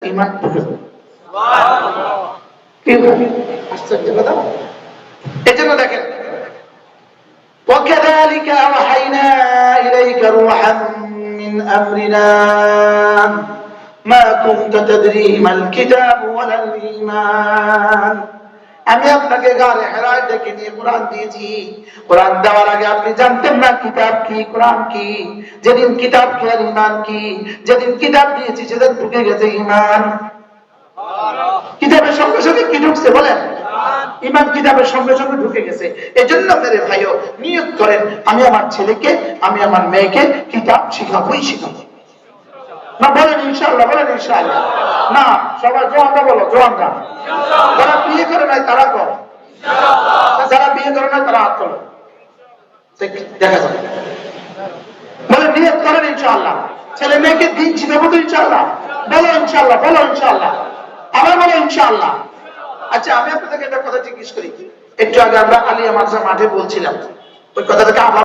ঈমান ঢুকে যাবে। আশ্চর্য কথা। এজন্য দেখেন وكذلك أوحينا إليك روحا من أمرنا ما كنت تدري ما الكتاب ولا الإيمان আমি আপনাকে গারে হেরায় ডেকে নিয়ে কোরআন দিয়েছি। কোরআন দেওয়ার আগে আপনি জানতেন না কিতাব কি, কোরআন কি। যেদিন কিতাব কি আর ঈমান কি, যেদিন কিতাব দিয়েছি সেদিন ঢুকে গেছে ঈমান। কিতাবের সঙ্গে সঙ্গে কি ঢুকছে বলেন? ঈমান কিতাবের সঙ্গে সঙ্গে ঢুকে গেছে। এজন্য মেরে ভাইও নিয়ত করেন, আমি আমার ছেলেকে, আমি আমার মেয়েকে কিতাব শিখাবোই শিখাবো। না বলেন ইনশাআল্লাহ, বলেন ইনশাআল্লাহ। না সবাই জোয়ানরা বলো, জোয়ানরা। যারা বিয়ে করে নাই তারা কর, যারা বিয়ে করে নাই তারা হাত তোলো, দেখা যাবে। বলে নিয়ত করেন ইনশাআল্লাহ, ছেলে মেয়েকে দিন শিখাবো তো ইনশাআল্লাহ। বলো ইনশাআল্লাহ, বলো ইনশাআল্লাহ, আবার বলো ইনশাআল্লাহ। আচ্ছা আমি আপনাদেরকে একটা কথা জিজ্ঞেস করি। একটু আগে আমরা আলিয়া মাদ্রাসা মাঠে বলছিলাম, ওই কথাটাকে আবার